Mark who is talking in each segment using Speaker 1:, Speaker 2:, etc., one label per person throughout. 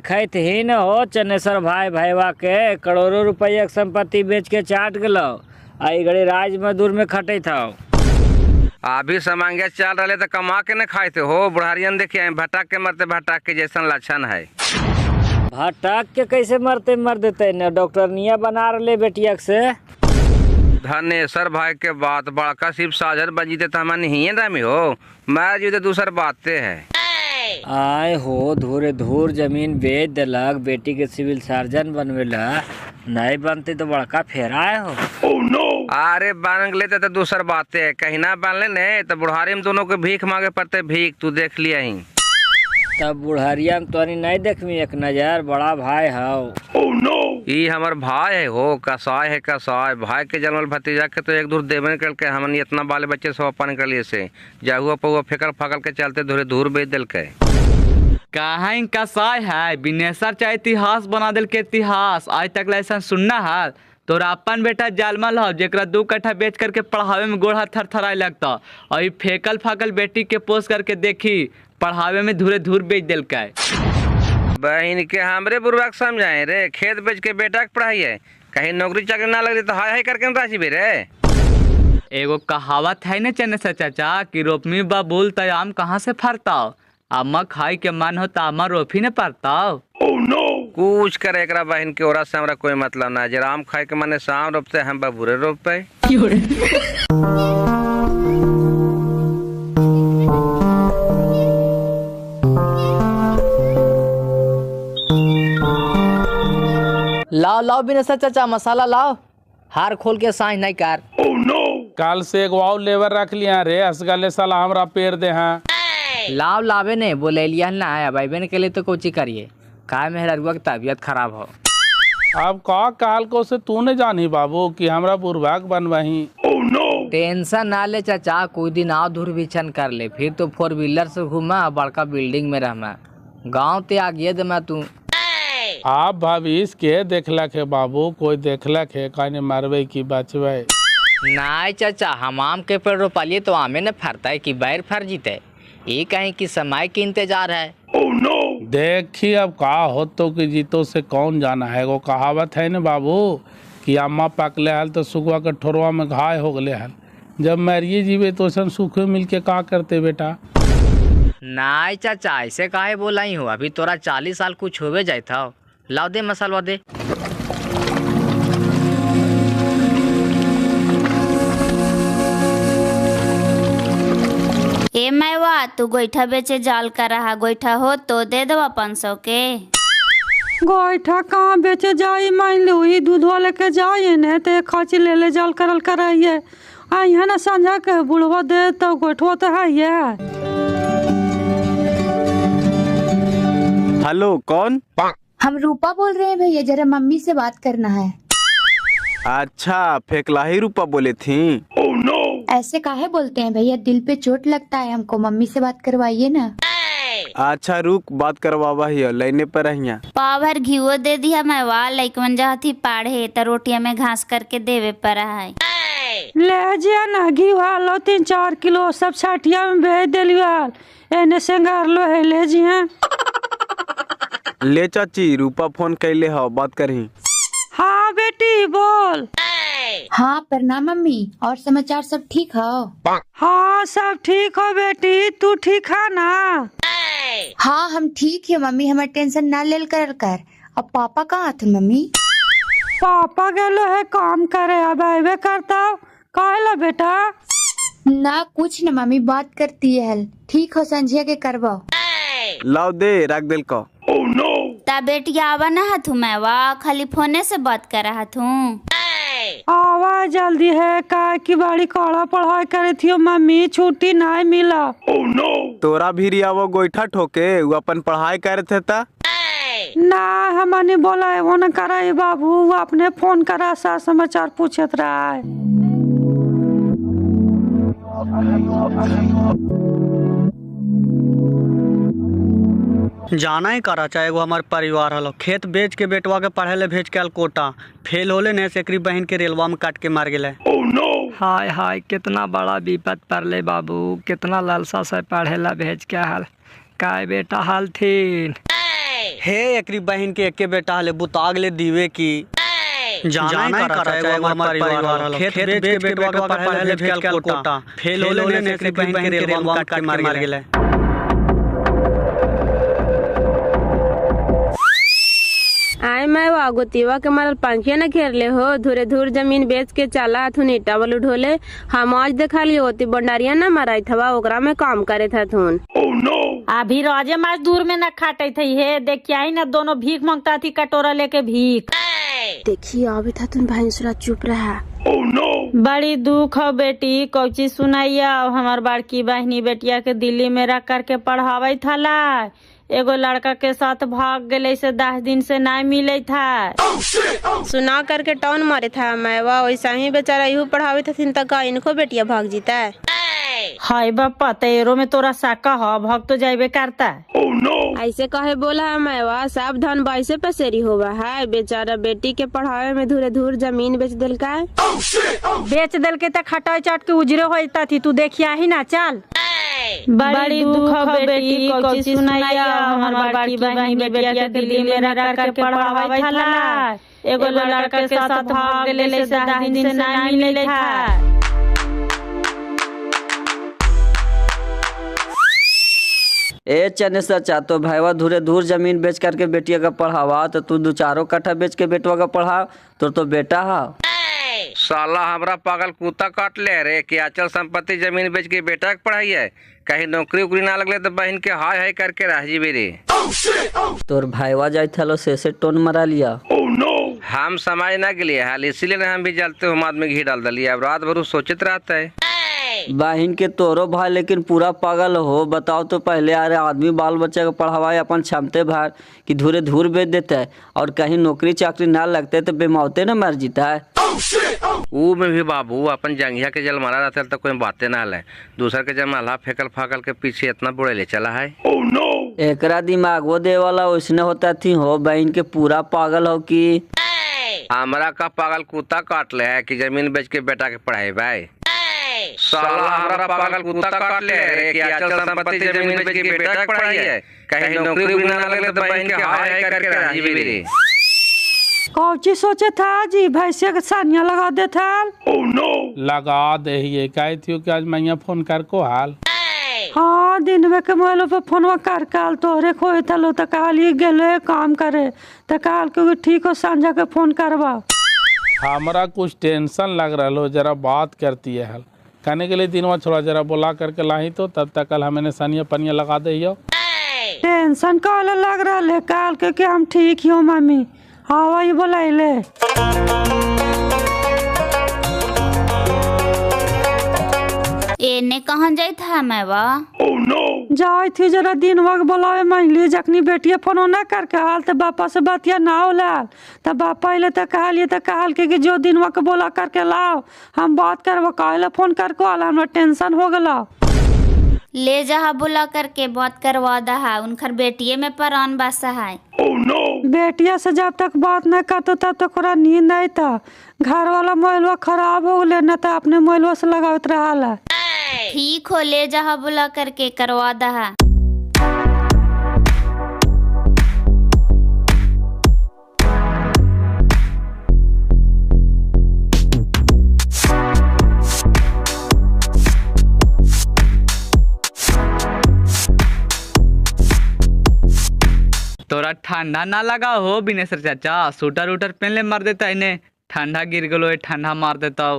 Speaker 1: देखे ही न हो चन्नेसर भाई भाईवा के करोड़ों रुपया के संपत्ति बेच के चाट गलो। आई घड़ी राज मजदूर में खटे था।
Speaker 2: अभी समांगे चल रहे तो कमा के न खाए थे हो। बुढ़ारियन देखिए भटक के मरते भटक के जैसन लक्षण है।
Speaker 1: भटक के कैसे मरते मर देते न डॉक्टर निया बना रहे बेटिया से।
Speaker 2: धनेश्वर भाई के बात बड़का सिर्फ साझर बजीते तो हमारे नहीं रामी हो। मैं जो दूसर बातें है।
Speaker 1: आए हो धूरे धूर जमीन बेच दिलक बेटी के सिविल सर्जन बनवेला। नहीं बनते तो बड़का फेराए हो।
Speaker 2: oh, no! अरे बन लेते तो दूसर बातें है। कहीं ना बन ले नहीं तो बुढ़ारी में दोनों को भीख मांगे पड़ते। भीख तू देख लिया ही।
Speaker 1: तब बुढ़ारिया में तो नहीं देखमी एक नजर बड़ा भाई हो।
Speaker 2: oh, no! ये हमार भाई है हो। कसाय है कसाय। भाई के जन्मल भतीजा के तो एक दूर देवे निकल के हमन इतना बाले बच्चे सब अपन निकल लिए से जाहुआ पहुआ फेंकल फाकल के चलते धूरे धूर बेच दिल के।
Speaker 3: कहाँ कसाय है बिनेसर चाहे इतिहास बना दिल के इतिहास आज तक लाइसेंस सुनना है। तोरा अपन बेटा जालमल हो जेकरा 2 कट्ठा बेच करके पढ़ावे में गोड़ हाथ थरथराए लगता और ये फेकल फाकल बेटी के पोस्ट करके देखी पढ़ावे में धूरे धूर बेच दिल के।
Speaker 2: बहन के हमरे बुरबक समझाए रे। खेत बेच के बेटा के पढ़ाई है। कहीं नौकरी चाकरी ना लगे तो हाय हाय करके राशि भी रे।
Speaker 3: एगो कहावत है न चन्नेसर चाचा कि रोपमी बबूल तो आम कहाँ से फरता। अम्मा खाई के मन हो तो अम्मा रोपी न पड़ता।
Speaker 2: oh, no! कुछ करे एकरा बहन के औरत से हमरा कोई मतलब ना। जरा आम खाए के मने शाम रोपते हम बबूरे रोपे।
Speaker 1: लाओ लाओ बिनेसर चाचा मसाला लाओ। हार खोल के साँझ नहीं कर।
Speaker 2: oh, no!
Speaker 4: कल से एक वाव लेबर रख लिया रे असगले साला हमरा पेड़ दे हैं।
Speaker 1: लाव लावे ने बोले लिया ना आया भाई बहन के लिए तो कोची करिए काय मेहरुआ की तबीयत खराब हो।
Speaker 4: अब का काल को से तू ने जानी बाबू कि हमरा बुरबाक बनवाही।
Speaker 2: oh, no!
Speaker 1: टेंशन ना ले चाचा कोई दिन आओ दूरबीक्षण कर ले फिर तो 4 व्हीलर से घूमा बड़का बिल्डिंग में रहमा गाँव ते आगे दे मैं तू।
Speaker 4: आप भविष्य के देखलक है बाबू कोई देखलक है कहने मारवे की बचवे।
Speaker 1: नहीं चाचा हम आम के पेड़ रोपालिए तो आमे न फरता है कि बैर फर जीते ये कहीं कि समय के इंतजार है।
Speaker 2: oh, no!
Speaker 4: देखी अब का हो तो कि जीतो से कौन जाना है। वो कहावत है न बाबू कि अम्मा पकले हल तो सुगवा के ठोरवा में घाय हो गले हल। जब मरिए जीवे तो सन सुखे मिल के का करते बेटा।
Speaker 1: नहीं चाचा ऐसे काहे बोला ही हो अभी तोरा 40 साल कुछ होवे जाए था। लाओ दे मसाला दे।
Speaker 5: ए मैवा तू गोईठा बेचे जाल का रहा गोईठा हो तो दे दो 500 के।
Speaker 6: गोईठा कहाँ बेचे जाई मान लो ही दूध वाले के जाइए ने ते खाची ले ले जाल करल कराइए आई है ना संझा के बुढ़वा दे तो गोईठवा तो है ये।
Speaker 7: हेलो कौन?
Speaker 8: हम रूपा बोल रहे हैं भैया जरा मम्मी से बात करना है।
Speaker 7: अच्छा फेकलाही रूपा बोले थी।
Speaker 2: oh, no!
Speaker 8: ऐसे काहे बोलते हैं भैया दिल पे चोट लगता है हमको मम्मी से बात करवाइए ना।
Speaker 7: अच्छा रुक बात करवावा ही लाइने पर रहिया।
Speaker 5: पाव भर घीवो दे दिया मैं वाह लइकवन जहाँ थी पाढ़े त रोटिया में घास करके देवे पर है।
Speaker 6: ले जिया ना घी वालो 3-4 किलो सब छाटिया में भेज दिलिया एने सिंगार लो है ले जिया।
Speaker 7: ले चाची रूपा फोन कैले हो बात करही।
Speaker 6: हाँ बेटी बोल।
Speaker 8: हाँ प्रणाम मम्मी और समाचार सब ठीक हो?
Speaker 6: हाँ सब ठीक हो बेटी तू ठीक है ना?
Speaker 8: हाँ हम ठीक है मम्मी हमारे टेंशन ना ले कर। अब पापा कहाँ थे मम्मी?
Speaker 6: पापा गेलो है काम करे अब आवे करता कहला बेटा।
Speaker 8: ना कुछ न मम्मी बात करती है ठीक हो संझिया के करवाओ।
Speaker 7: लाओ दे रख दिल को।
Speaker 2: oh, no!
Speaker 5: ता बेटिया आवा ना हथू मैं वाह खाली फोने से बात कर रहा हूँ।
Speaker 6: आवा जल्दी है का की बड़ी कड़ा पढ़ाई करे थी मम्मी छुट्टी नहीं मिला।
Speaker 2: oh, no!
Speaker 7: तोरा भी रियावो गोईठा ठोके वो अपन पढ़ाई करे थे ता।
Speaker 6: ना हमने बोला है वो न करा बाबू वो अपने फोन करा सा समाचार पूछत रहा है।
Speaker 9: जाना ही करा चाहे वो हमारे परिवार हलो खेत बेच के बेटवा के पढ़े ले भेज के अलकोटा फेल होले ने सेकरी बहन के रेलवा में काट के मार गेले।
Speaker 2: oh, no!
Speaker 10: हाय हाय कितना बड़ा विपत पड़ले बाबू कितना लालसा से पढ़े ला भेज के हाल काय बेटा हाल थीन।
Speaker 9: हे एकरी बहन के एके बेटा हले बुताग ले दीवे की जाना ही करा चाहे हमार परिवार हलो खेत बेच के बेटवा के पढ़े ले भेज के कोटा फेल होले ने एकरी बहन के रेलवा काट के मार गेले।
Speaker 11: आए मैं वो गोतीवा के मारल पंखिया न घेर ले हो धुरे धुर जमीन बेच के चला हथुन ईटा वालू ढोले हम आज देखा लियो होती बंडारिया न मराई थवा ओकरा में काम करे था थुन।
Speaker 12: अभी रोजे मजदूर में न खाटे थी हे देखिया ही न दोनों भीख मांगता थी कटोरा लेके भीख।
Speaker 11: देखिए अभी था तुम भैंसुरा चुप रहा।
Speaker 12: बड़ी दुख हो बेटी कौची सुनाइया हमार बड़की बहनी बेटिया के दिल्ली में रख करके पढ़ावे था एगो लड़का के साथ भाग गए से 10 दिन से नहीं मिले था।
Speaker 11: सुना करके टाउन मारे था मैं वैसा ही बेचारा यूँ पढ़ावे थे तक इनको बेटिया भाग जीता है।
Speaker 12: हाय बापा तेरो में तोरा साका हो भाग तो जाबे करता।
Speaker 11: ऐसे कहे बोला है मैं सावधान बाइसे पसेरी होगा है बेचारा बेटी के पढ़ावे में धुरे धुर जमीन बेच दिल का
Speaker 12: बेच दिल के तक हटाई चाट के उजरे होता थी तू देखिया ही ना चल। बड़ी दुख हो बेटी कौची सुनाइया हमार बड़की बहनी बेटिया के दिल्ली में रख करके पढ़ावे था एगो लड़का के साथ भाग गए से 10 दिन से नहीं मिले था।
Speaker 13: ए चने चाचा तो भाईवा धुरे धुर जमीन बेच करके बेटिया का पढ़ावा तो तू 2-4 कट्ठा बेच के बेटवा का पढ़ा तो बेटा हा
Speaker 2: साला हमरा पागल कुत्ता काट ले रे कि अचल संपत्ति जमीन बेच के बेटा के पढ़ाई है कहीं नौकरी उकरी ना लगले तो बहन के हाय हाय करके रह जीबे रे।
Speaker 13: तोर भाईवा जाय थलो से टोन मरा लिया।
Speaker 2: हम समझ ना गेलिए हाल इसीलिए हम भी जलते हम आदमी घी डाल दिलिए अब रात भर सोचत रहता है।
Speaker 13: बहन के तोरो भाई लेकिन पूरा पागल हो बताओ तो पहले आ रहे आदमी बाल बच्चा को पढ़ावाए अपन क्षमते भर कि धुरे धुर बेच देता है और कहीं नौकरी चाकरी ना लगते तो बेमौते न मर जीता है।
Speaker 2: वो में भी बाबू अपन जंगिया के जल मारा रहता तो कोई बातें ना ले दूसर के जल माला फेकल फाकल के पीछे इतना बुरे ले चला है।
Speaker 13: एकरा दिमाग वो दे वाला वैसने होता थी हो बहन के पूरा पागल हो कि
Speaker 2: हमरा का पागल कुत्ता काट ले है कि जमीन बेच के बेटा के पढ़ाई भाई। साला हमरा पागल कुत्ता काट ले रे कि अचल संपत्ति जमीन बेच के बेटा के पढ़ाई है कहीं नौकरी उकरी ना लगले तो बहन के हाय हाय करके रह जीबे रे।
Speaker 6: कौची सोचे था जी भैंसिया के सानिया लगा दे था।
Speaker 4: लगा दे ये कहे थी कि आज मैया फोन कर को हाल।
Speaker 6: हाँ दिन में के मोबाइल पे फोनवा कर काल तोहरे खोए थलो तो काल ये गेले काम करे तो काल के ठीक हो सांझा के फोन करवा।
Speaker 4: हमारा कुछ टेंशन लग रहा हो जरा बात करती है हल कहने के लिए दिनवा छोड़ा जरा बुला करके लाई तो तब तक कल हमें सानिया पनिया लगा दे।
Speaker 6: टेंशन काल लग रहा है काल के हम ठीक ही हो मम्मी हाँ वही बोलाइले।
Speaker 5: एने कहाँ जाई था मैं
Speaker 6: जाई थी जरा दिन वक्त बोलावे मान लिए जखनी बेटिया फोन ना करके हाल तो बापा से बतिया ना हो लाल तब बापा अले तो कहलिए तो कहल के कि जो दिन वक्त बोला करके लाओ हम बात करवा कहले फोन करके आला हमरा टेंशन हो गला।
Speaker 5: ले जहा बुला करके बात करवा दहा उनकर बेटिए में परान बासा है।
Speaker 6: बेटिया से जब तक बात नहीं करते तब तक ओकरा नींद आई था घर वाला मोबाइलवा खराब हो गए न तो अपने मोबाइलवा से लगावत रहा।
Speaker 5: ठीक हो ले जहा बुला करके करवा दहा।
Speaker 3: तोरा ठंडा ना लगा हो बिनेसर चाचा सूटर उटर पहन ले मार देता इन्हें ठंडा गिर गलो ठंडा मार देता।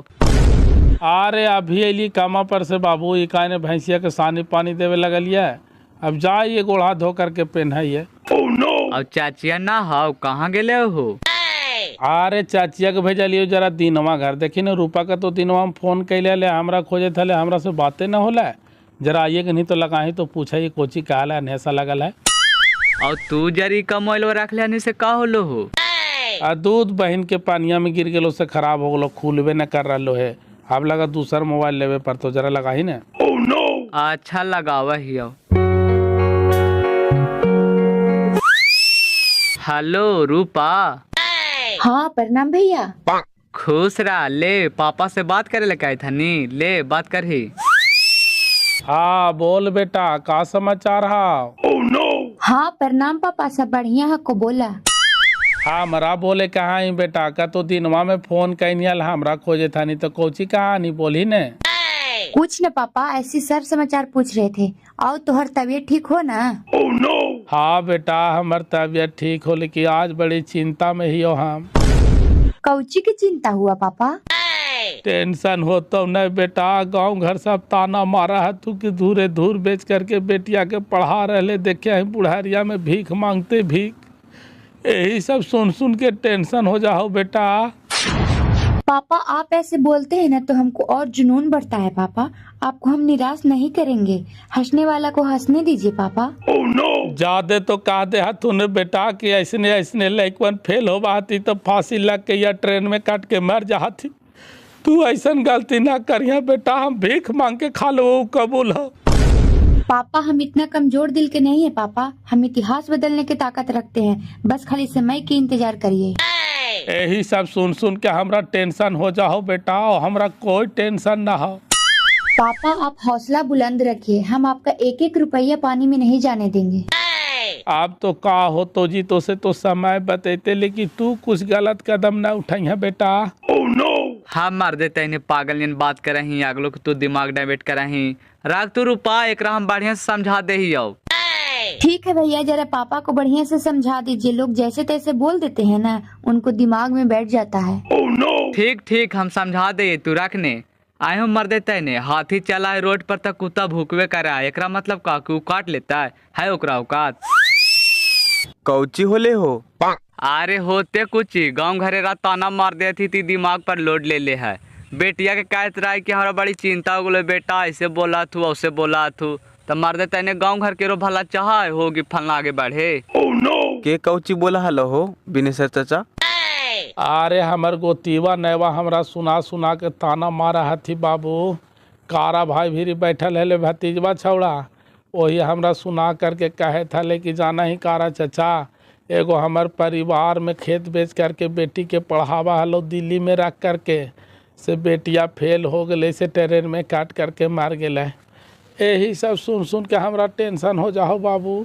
Speaker 4: अरे अभी अली कामा पर से बाबू ये ने भैंसिया के सानी पानी देवे लगलिए अब जाइए गोड़ा धो करके पहनाइए।
Speaker 3: अब चाचिया ना हो कहाँ गेले हो।
Speaker 4: अरे चाचिया के भेजा लियो जरा दिनवा घर देखी न रूपा का तो दिनवा हम फोन कैले ले हमरा खोजे थे हमरा से बातें ना होला जरा आइए कि नहीं तो लगाही तो पूछा ये कोची कहला है नेसा लगल है।
Speaker 3: और तू जरी का मोबाइल रख ले से का होलो हो।
Speaker 4: दूध बहन के पानिया में गिर गलो से खराब हो गलो खुलबे न कर रहा है अब लगा दूसर मोबाइल लेवे पर तो जरा लगा ही ना।
Speaker 3: अच्छा लगावा ही। हेलो रूपा।
Speaker 8: हाँ प्रणाम भैया।
Speaker 3: खुश रहा ले पापा से बात करे लगा था नी ले बात कर ही।
Speaker 4: हाँ बोल बेटा का समाचार है।
Speaker 8: हाँ प्रणाम पापा, सब बढ़िया है को बोला।
Speaker 4: हमरा बोले कहाँ ही बेटा का तो दिनवा में फोन कैनियल हमरा खोजे था नहीं तो कोची कहाँ नहीं बोली ने।
Speaker 8: कुछ न पापा, ऐसी सर समाचार पूछ रहे थे। आओ तोहर तबीयत ठीक हो ना?
Speaker 4: हाँ बेटा हमार तबीयत ठीक हो, लेकिन आज बड़ी चिंता में ही हो हम।
Speaker 8: कौची की चिंता हुआ पापा?
Speaker 4: टेंशन हो तो नहीं बेटा, गांव घर सब ताना मारा है तू कि धूरे धूर बेच करके बेटिया के पढ़ा रहे, देखे हैं बुढ़ारिया में भीख मांगते भीख। यही सब सुन सुन के टेंशन हो जाओ बेटा।
Speaker 8: पापा आप ऐसे बोलते हैं ना तो हमको और जुनून बढ़ता है पापा। आपको हम निराश नहीं करेंगे, हंसने वाला को हंसने दीजिए पापा।
Speaker 4: ज्यादा तो कह दे तूने बेटा कि ऐसने ऐसने लड़कन फेल हो बाती तो फांसी लग के या ट्रेन में काट के मर जाती। तू ऐसा गलती ना करिया बेटा, हम भीख मांग के खा लो कबूल हो।
Speaker 8: पापा हम इतना कमजोर दिल के नहीं है पापा, हम इतिहास बदलने की ताकत रखते हैं, बस खाली समय की इंतजार करिए।
Speaker 4: यही सब सुन सुन के हमरा टेंशन हो जाओ बेटा, और हमरा कोई टेंशन ना हो।
Speaker 8: पापा आप हौसला बुलंद रखिए, हम आपका एक एक रुपया पानी में नहीं जाने देंगे।
Speaker 4: आप तो का हो तो जी तो से तो समय बतेते, लेकिन तू कुछ गलत कदम ना उठाई है बेटा।
Speaker 3: हाँ मार देते इन्हें पागल जन बात कर रही अगलो तू दिमाग डाइवर्ट कर रही। राग तू रुपा एक हम बढ़िया से समझा दे ही आओ।
Speaker 8: ठीक है भैया, जरा पापा को बढ़िया से समझा दीजिए, लोग जैसे तैसे बोल देते हैं ना, उनको दिमाग में बैठ जाता है।
Speaker 3: ठीक ठीक हम समझा दे, तू रखने आए हम मर देते ने। हाथी चला है रोड पर तक कुत्ता भूकवे करा, एकरा मतलब का काट लेता है ओकरा औकात।
Speaker 7: कौची होले हो?
Speaker 3: अरे होते कुछ गाँव घरे रात ताना मार देती थी, दिमाग पर लोड ले है। बेटिया के कहत रहा है कि हमारा बड़ी चिंता हो गई, बेटा ऐसे बोला थू वैसे बोला थू, तो मर देते ने गाँव घर के रो भला चाह होगी फलना आगे बढ़े।
Speaker 7: के कौची बोला हलो हो बिनेश्वर चाचा?
Speaker 4: अरे हमर गोतीवा नैवा हमरा सुना सुना के ताना मारा हथी बाबू। कारा भाई भी बैठल है भतीजवा छौड़ा, वही हमरा सुना करके कहे था कि जाना ही कारा चचा, एगो हमार परिवार में खेत बेच करके बेटी के पढ़ावा हलो दिल्ली में रख करके, से बेटिया फेल हो गए से ट्रेन में काट करके मार गए। यही सब सुन सुन के हमरा टेंशन हो जाओ बाबू।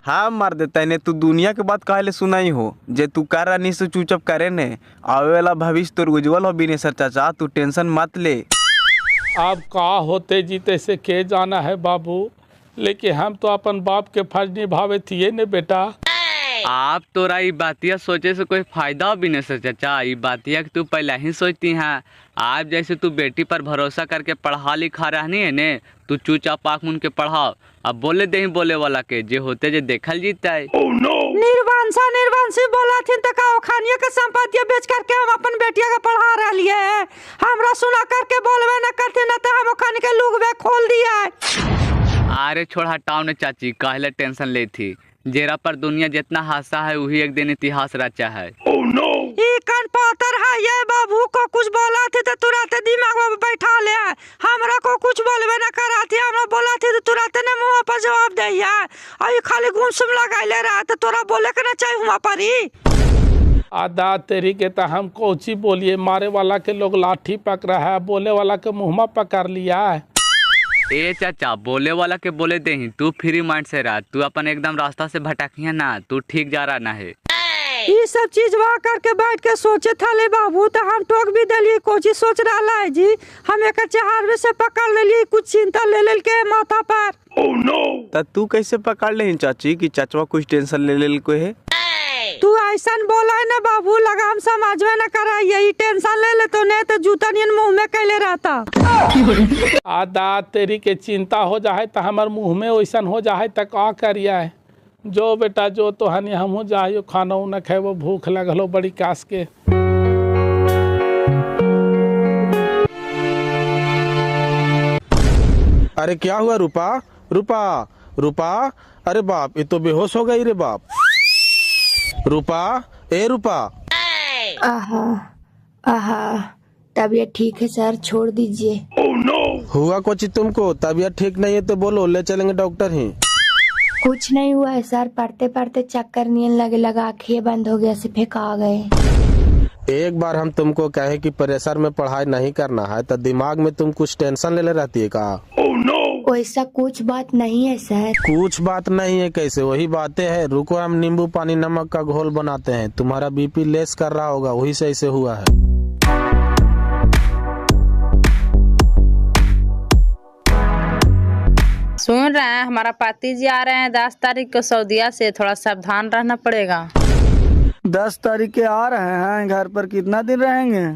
Speaker 7: हाँ मार देता है ने, तू दुनिया के बात काहे ले सुनाई हो, जे तू कर रहा नहीं से चुपचाप करे ने। आवे वाला भविष्य तो उज्जवल हो बिनेश्वर चाचा, तू टेंशन मत ले।
Speaker 4: अब का होते जीते से के जाना है बाबू, लेकिन हम तो अपन बाप के फर्ज निभावे थिए ने बेटा।
Speaker 3: आप तोरा ये बातिया सोचे से कोई फायदा हो बिनेश्वर चाचा? ये बातिया कि तू पहले ही सोचती है। आप जैसे तू बेटी पर भरोसा करके पढ़ा लिखा रहनी है ने, तू चुपचाप आँख मुन के पढ़ाओ। अब बोले दे बोले वाला के जे होते जे देखल जीता है।
Speaker 6: निर्वांशी बोला थी तो का खानिया के संपत्ति बेच करके हम अपन बेटिया का पढ़ा रहा लिए है। हमरा सुना करके बोलवे न करते न तो हम खाने के लूग वे खोल दिया है।
Speaker 3: अरे छोड़ हटाओ ने चाची, काहे टेंशन ले थी। जेरा पर दुनिया जितना हासा है वही एक दिन इतिहास रचा है।
Speaker 6: कान पातर है ये बाबू को कुछ बोला थी तो तुरंत दिमाग में बैठा ले। हमरा को कुछ बोलवे न करा थी, हमरा बोला थी तो तुरंत ने मुंह पर जवाब दिया। अभी खाली गुमसुम लगा ले रहा तो तोरा बोले के ना चाहिए वहाँ पर ही।
Speaker 4: आदा तेरी के तो हम कोची बोलिए, मारे वाला के लोग लाठी पकड़ा है, बोले वाला के मुँह पकड़ लिया है।
Speaker 3: ए चाचा बोले वाला के बोले दे ही, तू फ्री माइंड से रह, तू अपन एकदम रास्ता से भटकिया ना, तू ठीक जा रहा ना है।
Speaker 6: ये सब चीज वहाँ करके बैठ के सोचे था ले बाबू, तो हम टोक भी दिलिए। कोची सोच रहा है जी, हम एक चहारवे से पकड़ ले लिए, कुछ चिंता ले के माथा पर।
Speaker 7: तो तू कैसे पकड़ ले चाची कि चाचवा कुछ टेंशन ले को है?
Speaker 6: तू ऐसा बोला है ना बाबू, लगा हम समझ में न करा, यही टेंशन ले ले तो नहीं तो जूता नियन मुँह में कैले रहता।
Speaker 4: आदा तेरी के चिंता हो जाए तो हमार मुँह में वैसा हो जाए तो का करिया है। जो बेटा जो तो हनी हम जाइयो, खाना उना खाए, वो भूख लगलो बड़ी कास के।
Speaker 14: अरे क्या हुआ रूपा? रूपा रूपा, अरे बाप ये तो बेहोश हो गई रे बाप। रूपा, ए रूपा।
Speaker 8: तबीयत ठीक है सर, छोड़ दीजिए।
Speaker 14: हुआ कुछ तुमको? तबीयत ठीक नहीं है तो बोलो, ले चलेंगे डॉक्टर ही।
Speaker 8: कुछ नहीं हुआ है सर, पढ़ते पढ़ते चक्कर नियन लगे लगा, आँखें बंद हो गया, सिर्फ आ गए।
Speaker 14: एक बार हम तुमको कहे कि प्रेशर में पढ़ाई नहीं करना है तो दिमाग में तुम कुछ टेंशन ले रहती है का?
Speaker 8: वैसा कुछ बात नहीं है सर।
Speaker 14: कुछ बात नहीं है कैसे, वही बातें है। रुको हम नींबू पानी नमक का घोल बनाते हैं। तुम्हारा बीपी लेस कर रहा होगा, वही से ऐसे हुआ है।
Speaker 15: सुन रहे हैं, हमारा पाती जी आ रहे हैं 10 तारीख को सऊदीया से, थोड़ा सावधान रहना पड़ेगा।
Speaker 9: 10 तारीख के आ रहे हैं, घर पर कितना दिन रहेंगे?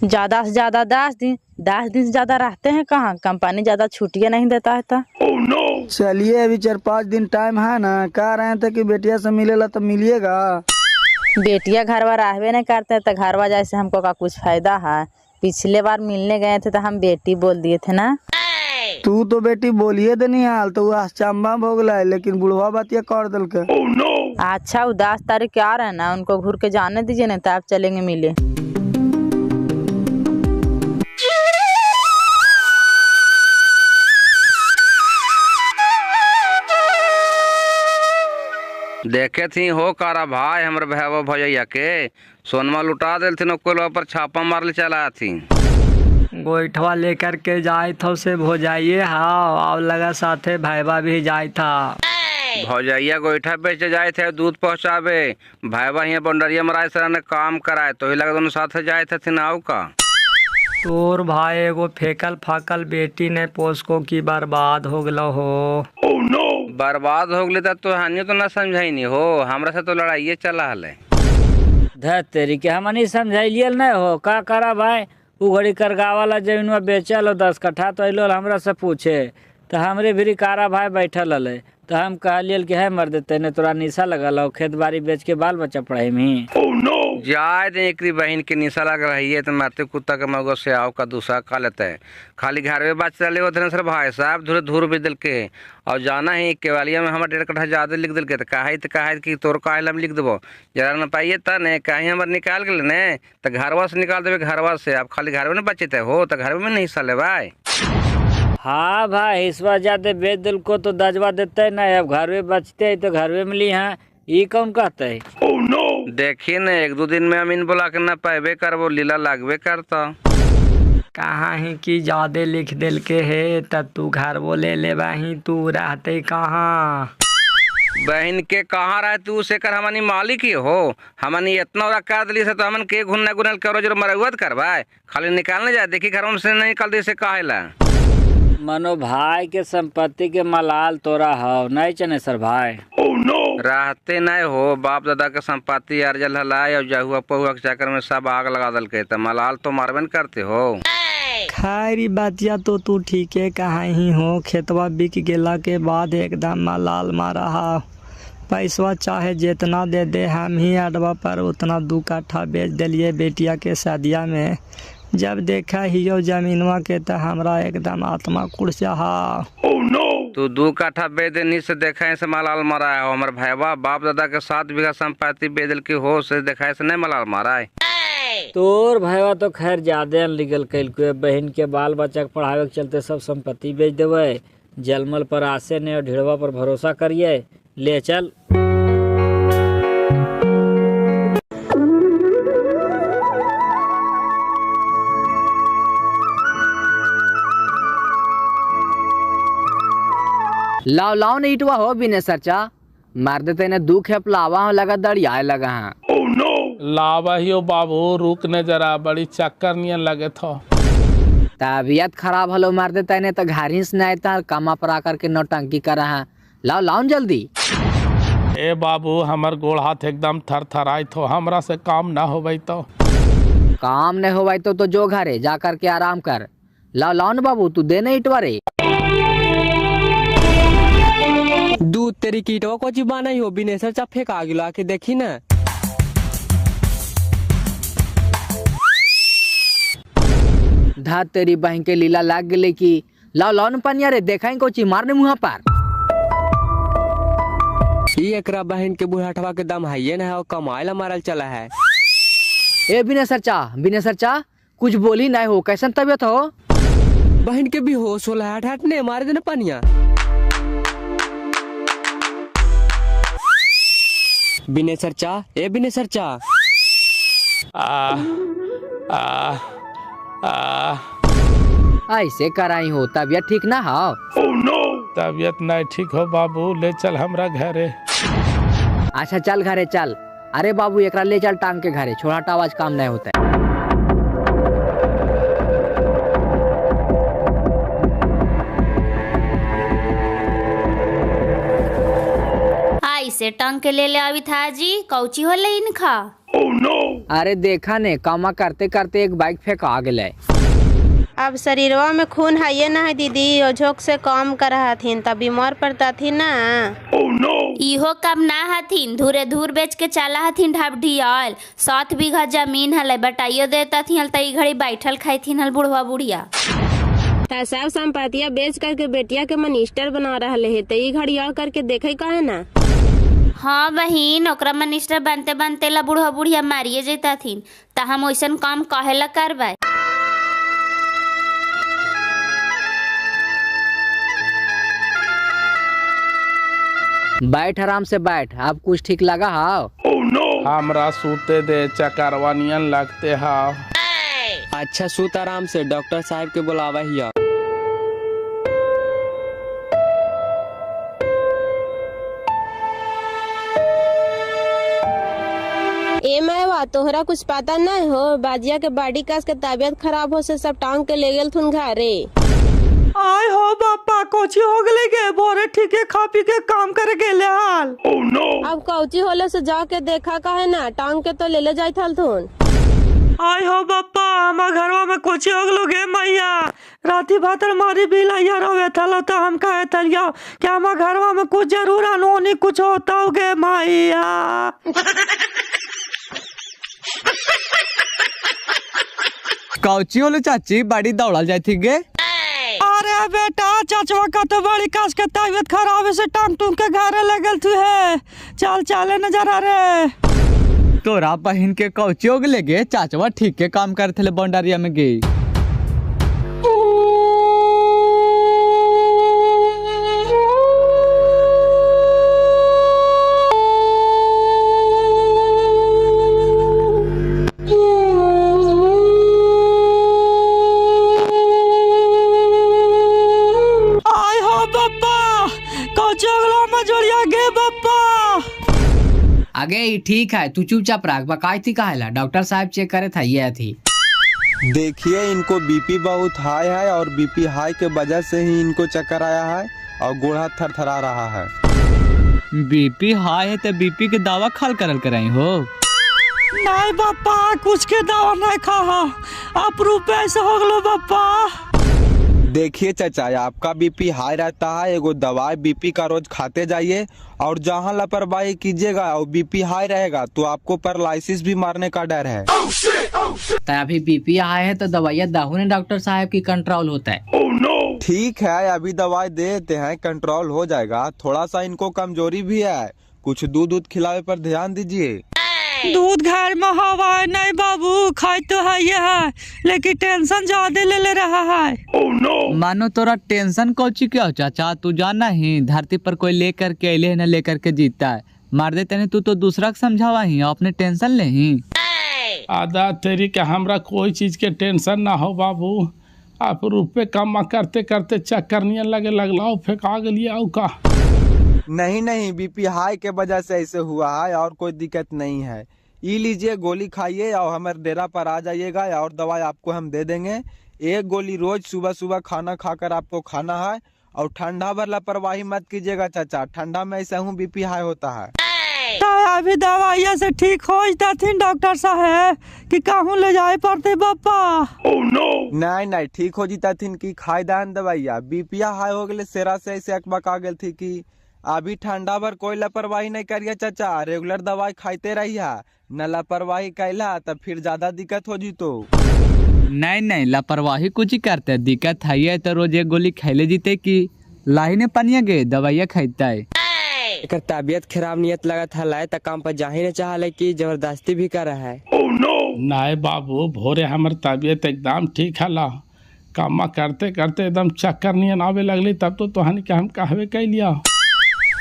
Speaker 15: ज्यादा से ज्यादा 10 दिन। 10 दिन से ज्यादा रहते हैं कहाँ, कंपनी ज्यादा छुट्टियाँ नहीं देता है तो।
Speaker 9: चलिए अभी 4-5 दिन टाइम है ना। कह रहे थे कि बेटिया से मिलेला तो मिलिएगा।
Speaker 15: बेटिया घरवा रहबे नहीं करते तो घरवा जैसे हमको का कुछ फायदा है। पिछले बार मिलने गए थे तो हम बेटी बोल दिए थे ना।
Speaker 9: तू तो बेटी बोलिए देनी हाल तो अचंबा भोगला, लेकिन बुढ़वा बतिया कर दल के।
Speaker 15: अच्छा वो 10 तारीख के आ रहे हैं ना, उनको घूर के जाने दीजिए ना, तब चलेंगे मिले।
Speaker 2: देखे थी हो कारा भाई हमरे भैया भैया के सोनमा लुटा दिल थी, कोलवा पर छापा मार ले चला थी।
Speaker 10: गोईठवा लेकर के जाए था उसे भोजाइए। हाँ और लगा साथे भाईबा भी जाए था।
Speaker 2: भौजैया गोईठा बेचे जाए थे, दूध पहुँचावे। भाईबा यहाँ बंडरिया मराए सर ने काम कराए, तो ही लगा दोनों साथ जाए थे नाव का।
Speaker 10: तोर भाई एगो फेकल फाकल बेटी ने पोस को की बर्बाद हो गलो हो।
Speaker 2: बर्बाद हो गई तो हानि तो ना समझाई नहीं हो, हमरा से तो लड़ाई चला है।
Speaker 1: धत तेरी के हम नहीं समझाइलियल नहीं हो का करा भाई। उ घड़ी करगा वाला जमीन में बेचल हो 10 कट्ठा, तो अलो हमरा से पूछे तो हमरे भी कारा भाई बैठल हले, तो हम कहलियल कि है मर देते ने तोरा निशा लगल हो, खेत बाड़ी बेच के बाल बच्चा पढ़ाई में।
Speaker 2: जाए दे एकरी बहन के निशा लग रही है तो मारते कुत्ता के मगो से आओ का दूसरा खा लेते है। खाली घर में बात चले होते ना सर भाई साहब, धूर धूर भी दिल के और जाना ही केवालिया में हमारे 1.5 कट्ठा ज्यादा लिख दिल के तो कहा कि तोर कायल हम लिख देबो जरा न पाइए तने कहीं हमारे निकाल के लेने तो घरवा से निकाल देवे। घरवा से आप खाली घर में न बचते हो तो घर में नहीं हिस्सा ले भाई।
Speaker 1: हाँ भाई हिस्सा ज्यादा बेच दिल को तो दजवा देते है ना, अब घर में बचते है तो घर में मिली है, ये कौन कहते है।
Speaker 2: देखिए न 1-2 दिन में अमीन बोला के न पाएबे कर वो लीला लागबे करता।
Speaker 10: कहाँ ही की ज्यादा लिख दिल के है तब तू घर वो ले ले वही तू रहते कहाँ।
Speaker 2: बहन के कहाँ रहे तू से कर हमनी मालिक ही हो। हमनी इतना रखा दिली से तो हमन के घुनना गुनल करो जो मरउत कर भाई, खाली निकालने जाए देखी घर से नहीं निकल दी से काहेला।
Speaker 1: मनो भाई के संपत्ति के मलाल तोरा हो नहीं चने सर भाई।
Speaker 2: रहते नहीं हो, बाप दादा के संपत्ति अर्जल हलाए और जहुआ पहुआ के चक्कर में सब आग लगा दल के, तो मलाल तो मारबे न करते हो।
Speaker 10: खैरी बातिया तो तू ठीक है कहाँ ही हो। खेतवा बिक गेला के बाद एकदम मलाल मारा हा। पैसवा चाहे जितना दे दे हम ही अडवा पर उतना 2 कट्ठा बेच दिलिए बेटिया के शादिया में। जब देखा हियो जमीनवा के तो हमरा एकदम आत्मा कुड़चा।
Speaker 2: तू 2 कट्ठा बेच देनी से देखा से मलाल मारा है। हमारे भैया बाप दादा के 7 बीघा संपत्ति बेचल की हो से देखा से नहीं मलाल मारा है।
Speaker 1: तोर भैया तो खैर ज्यादा अनलीगल कैल के बहन के बाल बच्चा के पढ़ावे के चलते सब संपत्ति बेच देवे। जलमल पर आसे ने और ढिड़वा पर भरोसा करिए। ले चल
Speaker 16: लाओ लाओ नहीं इटवा हो बिने सरचा मार देते ने दुख है लावा लगा दड़ियाए लगा है।
Speaker 4: लावा ही हो बाबू, रुक ने जरा, बड़ी चक्कर नहीं लगे थो।
Speaker 16: तबियत खराब हलो मार देते ने तो घर से नहीं था कामा पर आकर के नौटंकी कर रहा है। लाओ लाओ जल्दी।
Speaker 4: ए बाबू हमर गोड़ हाथ एकदम थर थराई थो, हमरा से काम ना हो तो।
Speaker 16: काम नहीं हो तो जो घरे जा कर के आराम कर। लाओ लाओ न बाबू तू देने इटवा रे।
Speaker 10: दूध तेरी कीटवा को चिबा नहीं हो बिने सर फेंक आ गिला के देखी ना।
Speaker 16: धा तेरी बहन के लीला लाग गले की। लाओ लाओ न पनिया रे देखा कोची मारने मुँह पर।
Speaker 10: ये एकरा बहन के बुढ़ाटवा के दम है ना हो, कमाएला मारल चला है।
Speaker 16: ए बिने सरचा कुछ बोली नहीं हो, कैसन तबियत हो।
Speaker 10: बहन के भी होश होला हट ने मारे देना पनिया। बिने सरचा ए बिने सरचा
Speaker 16: ऐसे कराई हो, तबियत ठीक ना हो?
Speaker 4: तबियत नहीं ठीक हो बाबू, ले चल हमरा घरे।
Speaker 16: अच्छा चल घरे चल। अरे बाबू एकरा ले चल टांग के घरे, छोटा आवाज काम नहीं होता है।
Speaker 5: ऐसे टंग के ले आवी था जी, कौची हो ले इनका?
Speaker 16: अरे देखा ने कामा करते करते एक बाइक फेंका गेले।
Speaker 11: अब शरीरवा में खून है ना है दीदी, ओझोक से काम कर हथिन तब बीमार पड़ता थी ना।
Speaker 5: इहो कम ना हथिन, धूरे धूर बेच के चला हथिन ढाबढियाल। 7 बीघा जमीन हले, बटाइयो देता थी हल, तई घड़ी बैठल खाई थी हल बुढ़वा बुढ़िया।
Speaker 11: सब संपत्तियां बेच करके बेटिया के मिनिस्टर बना रहे है, तई घड़ी और करके देखे का है ना।
Speaker 5: हाँ बहिन, ओकरा मिनिस्टर बनते बनते ला बुढ़वा बुढ़िया मारिए जेता थीन, त हम वैसन काम काहेला करवाए।
Speaker 16: बैठ आराम से बैठ, अब कुछ ठीक लगा हाव?
Speaker 4: हमरा सूते दे, चकरवा नियन लगते हाव।
Speaker 9: अच्छा सूत आराम से, डॉक्टर साहब के बुलावा हिया।
Speaker 11: ए मैवा तोहरा कुछ पता नहीं हो, बाजिया के बॉडी का तबियत खराब हो से सब टांग के ले गेल थुन घरे।
Speaker 6: आय हो बापा, कोची हो गले गे, बोरे ठीक है खा पी के काम करे गेले हाल।
Speaker 11: अब कौची होले से जाके देखा का है ना, टांग के तो ले जाई थल थुन।
Speaker 6: आय हो बापा, हमार घरवा में कोची हो गलो गे मैया, राती भातर मारी बिलैया रोवे थलो, तो हम कहे थलियो कि हमार घरवा में कुछ जरूर अनहोनी कुछ होता हो गे मैया।
Speaker 3: कौची होले चाची, बड़ी दौड़ल जाई थी गे?
Speaker 6: अरे बेटा, चाचवा का तो बड़ी काश के तबियत खराब है से टांग टूंग के घरे लगल तू है, चल चले न जरा रे।
Speaker 3: तोरा बहन के कौची हो गले गे, चाचवा ठीक के काम करे थे बंडारिया में गे।
Speaker 16: आगे ठीक है, तू चुपचाप रख, बकाई थी काहेला, डॉक्टर साहब चेक करे था ये थी।
Speaker 7: देखिए इनको बीपी बहुत हाई है और बीपी हाई के वजह से ही इनको चक्कर आया है और गोड़ हाथ थरथरा रहा है।
Speaker 3: बीपी हाई है तो बीपी के दवा खाल करल कराई हो?
Speaker 6: नहीं पापा, कुछ के दवा नहीं खा, आप रुपए से हो गलो पापा।
Speaker 7: देखिए चाचा, आपका बीपी हाई रहता है, एगो दवाई बीपी का रोज खाते जाइए, और जहाँ लापरवाही कीजिएगा और बीपी हाई रहेगा तो आपको पैरालिसिस भी मारने का डर है।
Speaker 16: तो अभी बीपी हाई है तो दवाइयाँ दाहू ने डॉक्टर साहब की कंट्रोल होता है।
Speaker 7: ठीक है, अभी दवाई दे देते हैं, कंट्रोल हो जाएगा। थोड़ा सा इनको कमजोरी भी है, कुछ दूध खिलावे पर ध्यान दीजिए।
Speaker 6: दूध घर में हवा नहीं बाबू, खाई तो है ये है, लेकिन टेंशन ज्यादा ले रहा है।
Speaker 3: मानो तोरा टेंशन कौची क्या हो चाचा, तू जाना ही धरती पर कोई लेकर के अले न लेकर के जीता है, मार देते नहीं तू तो दूसरा के समझावा ही, अपने टेंशन ले ही।
Speaker 4: आदा तेरी के हमरा कोई चीज के टेंशन ना हो बाबू, आप रुपए कमा करते करते चक्कर नहीं लगे लगलाओ फेंका गलिए आउ का।
Speaker 7: नहीं नहीं, बीपी हाई के वजह से ऐसे हुआ है और कोई दिक्कत नहीं है। ये लीजिए गोली खाइए और हमारे डेरा पर आ जाइएगा और दवाई आपको हम दे देंगे। एक गोली रोज सुबह सुबह खाना खाकर आपको खाना है, और ठंडा भर लापरवाही मत कीजिएगा चाचा, ठंडा में ऐसा हूँ बीपी हाई होता है।
Speaker 6: तो अभी दवाइया से ठीक हो जाता थी डॉक्टर साहब कि कहूँ ले जाए पड़ते पापा?
Speaker 7: नहीं नहीं, ठीक हो जीता थी कि खाई दान दवाइया, बीपी हाई हो गए सेरा से ऐसे अकबक आ गई थी कि अभी ठंडा भर कोई लापरवाही नहीं करिए चाचा, रेगुलर दवाई खाते रहिए, न लापरवाही कैला तब फिर ज्यादा दिक्कत हो जी। तो
Speaker 3: नहीं नहीं, लापरवाही कुछ ही करते, दिक्कत है तो रोज एक गोली खैले जीते कि लाही ने पनिया गे दवाइया खाता है।
Speaker 9: एक तबियत खराब नियत लगा था, लाए तक काम पर जा ही नहीं चाह कि जबरदस्ती भी कर रहा है।
Speaker 4: नहीं बाबू, भोरे हमार तबियत एकदम ठीक है ला, कामा करते करते एकदम चक्कर नहीं आवे लगली, तब तो तोहनी के हम कहवे कैलिया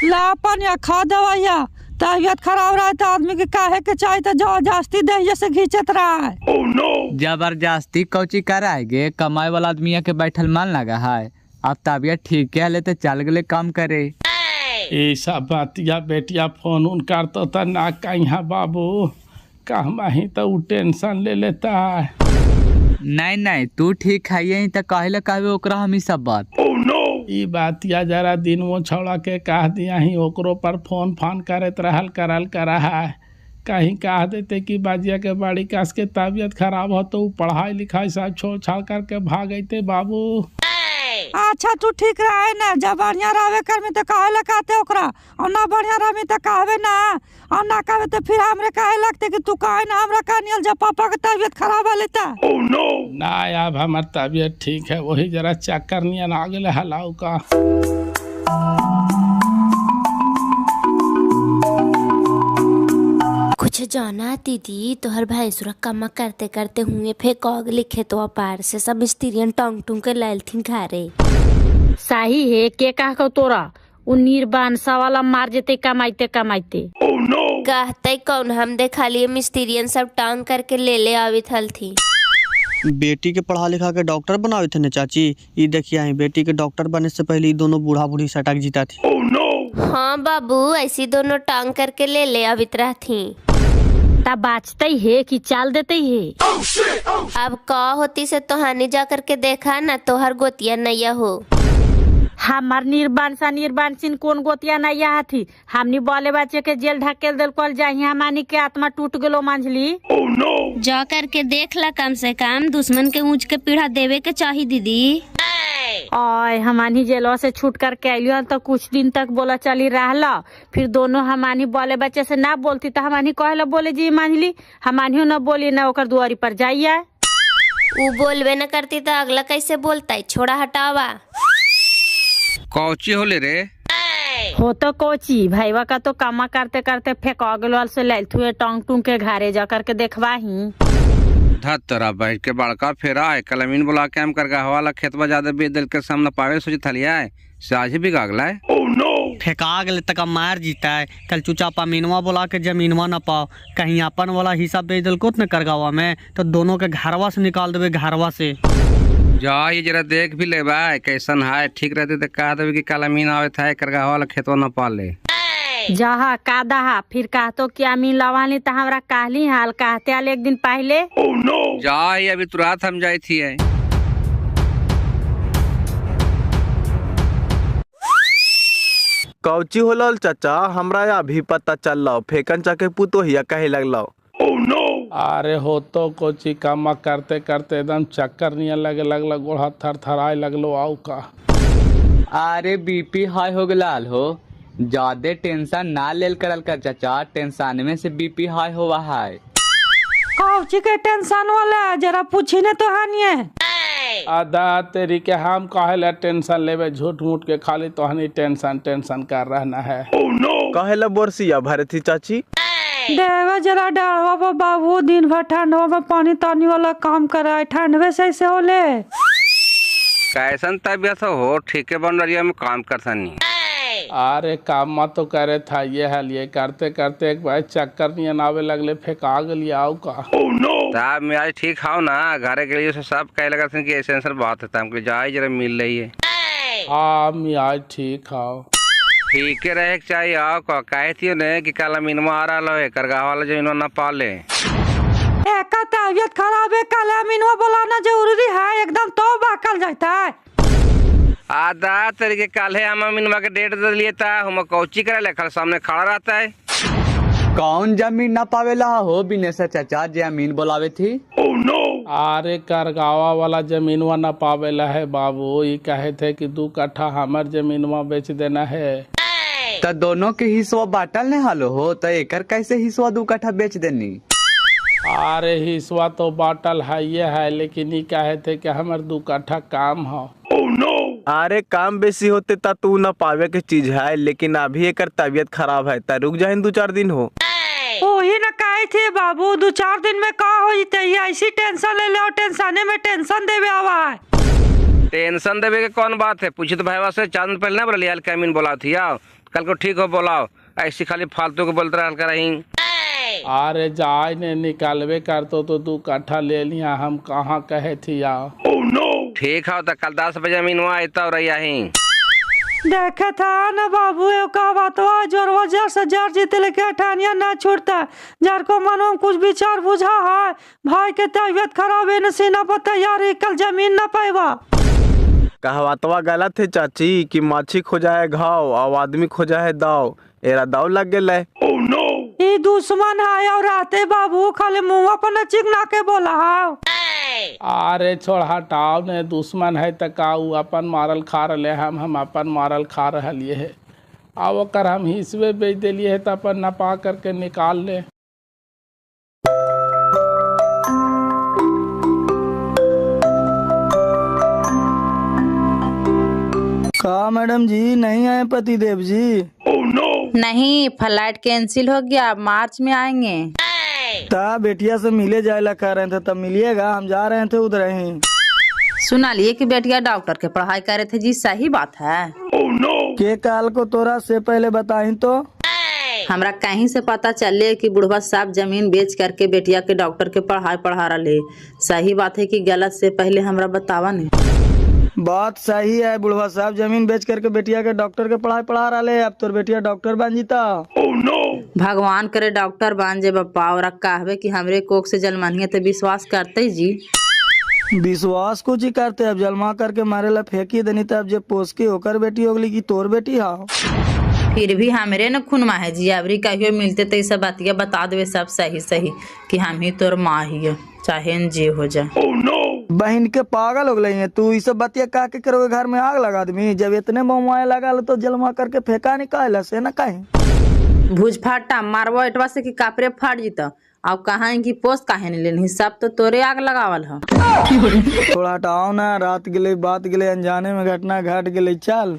Speaker 6: लापन या खा दवाइया तबियत खराब रहा है तो आदमी के काहे के चाहिए तो जबरदस्ती दहिया से घींचत रहा है।
Speaker 3: जबरदस्ती कौची कराएगे? कमाए वाला आदमी के बैठल मन लगा है। अब तबियत ठीक है ले तो चल गए काम करे।
Speaker 4: ऐसा बातिया बेटिया फोन उन करतो तो ना कहीं बाबू कहमा ही तो उ टेंशन ले लेता है।
Speaker 3: नहीं तू ठीक है यही तो कहले कहबे ओकरा हम ई सब बात।
Speaker 4: ई बातिया जरा दिन वो छौड़ा के कह दिया ही ओकरो पर फोन फान करत रहल करा है। कहीं कह देते कि बाजिया के बाड़ी कास के तबियत खराब हो तो पढ़ाई लिखाई सब छोड़ छाड़ करके भागते बाबू।
Speaker 6: अच्छा तू ठीक रहे ना, जब बढ़िया रहे कर में तो कहे लगाते ओकरा और ना बढ़िया रहे तो कहवे ना और ना कहवे तो फिर हमरे कहे लगते कि तू कहे ना हमरा कहनियल जब पापा के तबियत खराब है लेता।
Speaker 4: ना अब हमार तबियत ठीक है, वही जरा चक्कर नियन आ गए हलाऊ का।
Speaker 5: कुछ जाना दीदी तोहर भैंसुरा कमा करते करते हुए फेंक लिखे तो पार से सब स्त्रियन टोंग टूंग के लाल थी घरे।
Speaker 12: सही है के कह तोरा उ निर्बांसा वाला मार जेते कमाइते कमाइते।
Speaker 5: कहते कौन हम देखा लिए मिस्त्रियन सब टांग करके ले आवित हल थी।
Speaker 9: बेटी के पढ़ा लिखा के डॉक्टर बनावे थे न चाची। ये देखिए आई बेटी के डॉक्टर बनने से पहले दोनों बूढ़ा बूढ़ी सटक जीता थी।
Speaker 5: हाँ बाबू ऐसी दोनों टांग करके ले आवित रह थी।
Speaker 12: तब बाचते है कि चाल देते है।
Speaker 5: अब का होती से तोहानी जा करके देखा ना तोहर गोतिया नैया हो।
Speaker 12: हमार निर्बांसिन कौन गोतिया नैया थी। हमनी बोले बच्चे के जेल ढकेल दिल कल जाही हमानी के आत्मा टूट गलो मंझली।
Speaker 5: जा करके देख ला कम से कम दुश्मन के ऊंच के पीढ़ा देवे के चाही दीदी।
Speaker 12: और हमानी जेलवा से छूट करके आइलियो तो कुछ दिन तक बोला चली रहला। फिर दोनों हमानी बोले बच्चे से ना बोलती तो हमानी कहला बोले जी मंझली हमानी न बोली ना ओकर दुआरी पर जाइए।
Speaker 5: वो बोलवे न करती तो अगला कैसे बोलता है। छोड़ा हटावा
Speaker 2: कौची होले रे
Speaker 12: हो तो कोची भाईवा का तो कामा करते करते फेंका गलो से लैलथुए टोंग टूंग के घरे जा करके देखवा ही।
Speaker 2: धतरा बैठ के बड़का फेरा है कलमीन बुला के हम करगा हवाला खेतवा ज्यादा बेच दिल के सामने पावे सोची थलिया है साझी भी गागला है।
Speaker 9: फेंका गले तक मार जीता है। कल चूचा पामीनवा बोला के जमीनवा न पाओ कहीं अपन वाला हिसाब बेच दिल को न करगावा में तो दोनों के घरवा से निकाल देवे घरवा से।
Speaker 2: जा ये जरा देख भी ले भाई कैसन है ठीक रहते तो कह देवे कि कलमीन आवे था करगा हवाला खेतवा न पाले।
Speaker 12: जहा कादा फिर कह तो क्या मीन लवानी तो हमरा कहली हाल कहते आल एक दिन पहले।
Speaker 2: जा अभी तुरंत हम जाई थी है।
Speaker 14: कौची होलल चाचा हमरा अभी पता चल लो फेकन चाके पुतो हिया कहे लगलो।
Speaker 4: अरे हो तो कोची कामा करते करते एकदम चक्कर नहीं लगे लगल गोड़ा थर थराए लगलो आउ का।
Speaker 3: अरे बीपी हाई हो गलाल हो ज्यादा टेंशन ना लेल करल कर चाचा टेंशन में से बीपी हाई हुआ है।
Speaker 6: कौची के टेंशन वाला जरा पूछी ने तो हानिए।
Speaker 4: आधा तेरी के हम कहेला टेंशन लेवे झूठ मूठ के खाली तो हनी टेंशन कर रहना है।
Speaker 14: कहेला बोरसिया भरे थी चाची
Speaker 6: देवे जरा डरवा बाबू दिन भर ठंडवा में पानी तानी वाला काम कराए ठंडवे से ऐसे होले।
Speaker 2: कैसन तबियत हो ठीक है बन रही में काम कर सनी।
Speaker 4: अरे काम तो करे था ये हाल ये करते करते एक बार चक्कर नहीं आवे लगले फेंका गली आओ का।
Speaker 2: साहब मैं आज ठीक खाओ ना घरे के लिए सब कहे लगा कि ऐसे बात है हमको जाए जरा मिल रही है।
Speaker 4: हाँ मैं आज ठीक खाओ
Speaker 2: ठीक है रहे चाहिए आओ का कहे थी ने कि कल मीनवा आ रहा है करगा वाला जो इन्होंने ना पाले।
Speaker 6: एक तबियत खराब है कल मीनवा बुलाना जरूरी है एकदम तो बाकल जाता है।
Speaker 2: आधा तरीके कल है हम मीनवा के डेट दे लिए था हम कौची करे लेखल सामने खड़ा रहता है।
Speaker 3: कौन जमीन ना पावेला हो बिने से चाचा जमीन बोलावे थी।
Speaker 4: अरे करगावा वाला जमीनवा न पावेला है बाबू ये कहे थे कि 2 कट्ठा हमार जमीनवा बेच देना है।
Speaker 3: तो दोनों के हिस्सा बांटल ने हालो हो तो एकर कैसे हिस्सा 2 कट्ठा बेच देनी।
Speaker 4: अरे हिस्सा तो बांटल है ये है लेकिन ये कहे थे कि हमार 2 कट्ठा काम हो।
Speaker 14: अरे काम बेसी होते ता तू न पावे के चीज है लेकिन अभी एक तबियत खराब है ता रुक जाए 2-4 दिन हो।
Speaker 6: वही न कहे थे बाबू 2-4 दिन में का हो जते ऐसी टेंशन ले लो टेंशने में टेंशन देवे आवा है।
Speaker 2: टेंशन देवे के कौन बात है पूछे तो भाईवा से 4 दिन पहले ना बोलिए कमीन बोला थी आओ कल को ठीक हो बोलाओ ऐसी खाली फालतू के बोलते रहल करही।
Speaker 4: अरे जाए ने निकालबे करतो तो 2 कट्ठा ले लिया, हम कहाँ कहे थी आओ।
Speaker 2: ठीक है तो कल 10 बजे मीनवा आयता और रही।
Speaker 6: देखे था ना बाबू यो का बात हुआ, जोरवा जर से जर जीते लेके ठानिया ना छूटता। जर को मनो कुछ विचार बुझा है, भाई के तबियत खराब है, सीना पर तैयारी कल जमीन ना पाएगा।
Speaker 14: कहवातवा गलत है चाची कि माछी खो जाए घाव और आदमी खो जाए दाव। एरा दाव लग गए।
Speaker 6: ये दुश्मन है और आते बाबू खाली मुँह पर न चिकना के बोला है।
Speaker 4: अरे छोड़ हटाओ ने, दुश्मन है त का उ अपन मारल खा रहे, हम अपन मारल खा रहे है। अब ओकर हम हिस्से बेच दिलिए है तो अपन नपा करके निकाल ले।
Speaker 9: का मैडम जी नहीं आए पतिदेव जी?
Speaker 15: नहीं, फ्लाइट कैंसिल हो गया, मार्च में आएंगे।
Speaker 9: ता बेटिया से मिले जाए कह रहे थे, तब मिलिएगा, हम जा रहे थे उधर ही।
Speaker 15: सुना लिए कि बेटिया डॉक्टर के पढ़ाई करे थे जी, सही बात है?
Speaker 9: के काल को तोरा से पहले बताई तो
Speaker 15: हमरा कहीं से पता चले कि बुढ़वा साहब जमीन बेच करके बेटिया के डॉक्टर के पढ़ाई पढ़ा रहे। सही बात है कि गलत से पहले हमरा बतावा नहीं।
Speaker 9: बात सही है, बुढ़वा साहब जमीन बेच करके बेटिया के डॉक्टर के पढ़ाई पढ़ा रहे। अब तो बेटिया डॉक्टर बन जीता।
Speaker 15: भगवान करे डॉक्टर बन जे बप्पा, और कहवे कि हमरे कोख से जलमनिया तो विश्वास करते जी।
Speaker 9: विश्वास कुछ ही करते, अब जलमा करके मारे ला फेंकी देनी, तब जब पोस के होकर बेटी होगली की तोर बेटी हा।
Speaker 15: फिर भी हमरे न खूनमा है जी, अबरी कहियो मिलते तो सब बातिया बता देवे सब सही सही कि हम ही तोर माँ ही, चाहे जे हो जाए।
Speaker 9: बहन के पागल हो गई तू, ये सब बतिया का के करोगे, घर में आग लगा दमी। जब इतने मोमाया लगा लो तो जलमा करके फेंका निकाल से न कहीं।
Speaker 15: भूज फाटा मारवा एटवा से कि कापरे फाट जीता। अब कहा की पोस्ट काहे नहीं लेनी, सब तो तोरे आग लगावल है।
Speaker 9: थोड़ा हटाओ ना, रात गले बात गले, अनजाने में घटना घट गई। चल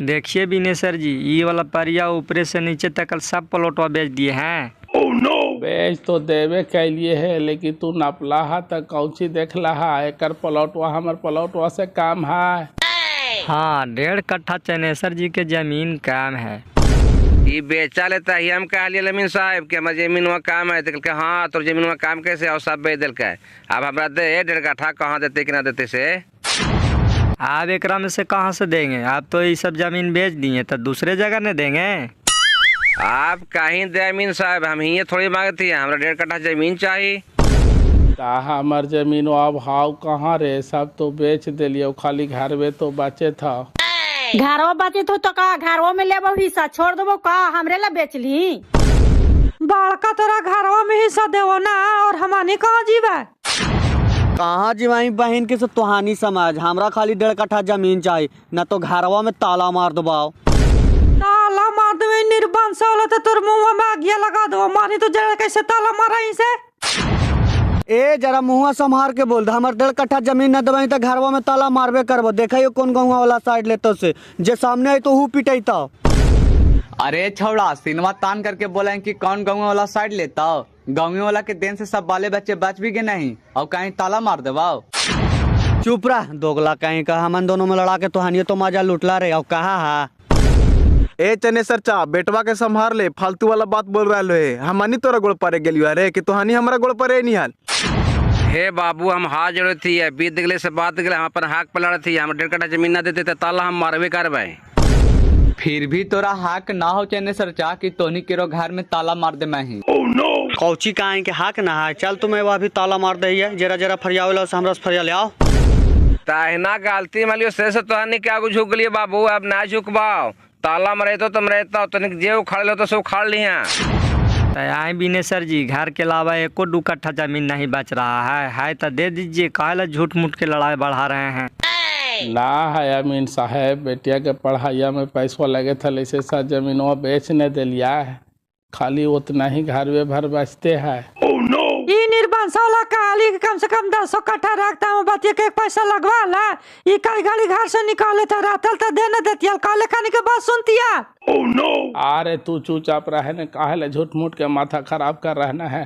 Speaker 10: देखिए बिनेसर जी, ये वाला परिया ऊपरे से नीचे तक सब प्लॉटवा बेच दिए हैं।
Speaker 4: बेच तो देवे कैलिए है, लेकिन तू नपला है तो कौची देख रहा है? एकर प्लॉटवा हमर प्लॉटवा से काम है।
Speaker 10: हाँ, 1.5 कट्ठा चनेसर जी के जमीन काम है।
Speaker 2: ये बेचा लेता ही हम कहा लिया लमीन साहब कि हमारे जमीन में काम है, तो हाँ तो जमीन में काम कैसे, और सब बेच दिल का। अब हमरा दे 1.5 कट्ठा, कहाँ देते कि ना देते से।
Speaker 10: आप एकरा में से कहाँ से देंगे? आप तो ये सब जमीन बेच दिए, तो दूसरे जगह नहीं देंगे?
Speaker 2: आप कहीं दे अमीन साहब, हम ही थोड़ी मांगे थी, हमरा 1.5 कट्ठा जमीन चाहिए।
Speaker 4: हमार जमीन भाव कहाँ रे, सब तो बेच दिलिए, खाली घर में तो बचे था।
Speaker 12: घरों बचे तो का घरों में लेबो हिस्सा छोड़ देबो का, हमरे ला बेच ली।
Speaker 6: बड़का तोरा घरों में हिस्सा देवो ना, और हमानी कहाँ जीवे?
Speaker 9: कहाँ जीवाई बहन के से तुहानी समझ, हमरा खाली 1.5 कट्ठा जमीन चाहिए, न तो घरवा में ताला मार दबाओ।
Speaker 6: ताला मार दे निर्बंस होला तो तोर मुंह में आगिया लगा दो। मानी तो जरा कैसे ताला मारा इसे?
Speaker 9: ए जरा मुँह संभार के बोल, हमारे 1.5 कट्ठा जमीन न दबाई तो घरवा में ताला मारबे करबो। देखा कौन गौवा वाला साइड लेते से, जे सामने आई तो हु पिटैता।
Speaker 3: अरे छौड़ा, सिनेमा तान करके बोले कि कौन गाँव वाला साइड लेता। गाँव वाला के देन से सब बाले बच्चे बच भी गए नहीं, और कहीं ताला मार देवाओ।
Speaker 9: चुप रह दोगला, कहीं का हम दोनों में लड़ा के तुहानी तो मजा लुटला रहे। और कहा है
Speaker 14: ए चनेसर चा, बेटवा के संभार ले, फालतू वाला बात बोल रहा है। हमनी तोरा गोड़ परे गेलियो अरे कि तुहानी हमारा गोड़ परे नहीं हाल।
Speaker 2: हे बाबू, हम हाथ जोड़े थी, बीत गले से बात गले, हम अपन हाथ पलड़ थी, हम 1.5 कट्ठा जमीन ना देते ताला हम मारबे करबे।
Speaker 3: फिर भी तोरा हाक ना हो चनेसर चा कि तोनी केरो घर में ताला मार दे मैं ही।
Speaker 9: कौची कहाँ के हाक ना है। चल तुम्हें वह भी ताला मार दे, जरा जरा फरिया वाला से हमरा से फरिया ले आओ।
Speaker 2: ताहिना गलती मालियो से तोहनी क्या झुक लिए बाबू, अब ना झुकबाओ। ताला में रहतो तुम रहता तनिक जे उखाड़ लो तो सब उखाड़ लिया।
Speaker 10: आई बिनेसर जी, घर के अलावा एको 2 कट्ठा जमीन नहीं बच रहा है तो दे दीजिए, काहे झूठ मूठ के लड़ाई बढ़ा रहे हैं।
Speaker 4: ना है अमीन साहब, बेटिया के पढ़ाइया में पैसा लगे था, ऐसे सा जमीनवा बेचने दिलिया है, खाली उतना ही घर में भर बचते है।
Speaker 6: ई निर्बंस वाला काली कम से कम 10 कट्ठा रखता हूँ, बतिया के पैसा लगवा ला। ई कई गाड़ी घर से निकाले था, रातल तो देने देती, काले खाने के बाद सुनतिया।
Speaker 4: अरे तू चुपचाप रहे न, काहे ले झूठ मूठ के माथा खराब कर रहना है।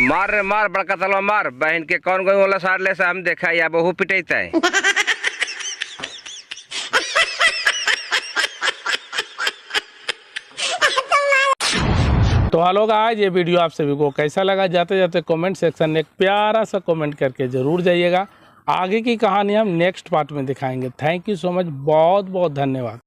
Speaker 2: मार रे मार, बड़का तलवा मार। बहन के कौन कोई वाला साड़ ले से हम देखा या बहु पिटेता है।
Speaker 4: तो हेलो गाइस, ये वीडियो आप सभी को कैसा लगा, जाते जाते कमेंट सेक्शन में एक प्यारा सा कमेंट करके जरूर जाइएगा। आगे की कहानी हम नेक्स्ट पार्ट में दिखाएंगे। थैंक यू सो मच, बहुत बहुत धन्यवाद।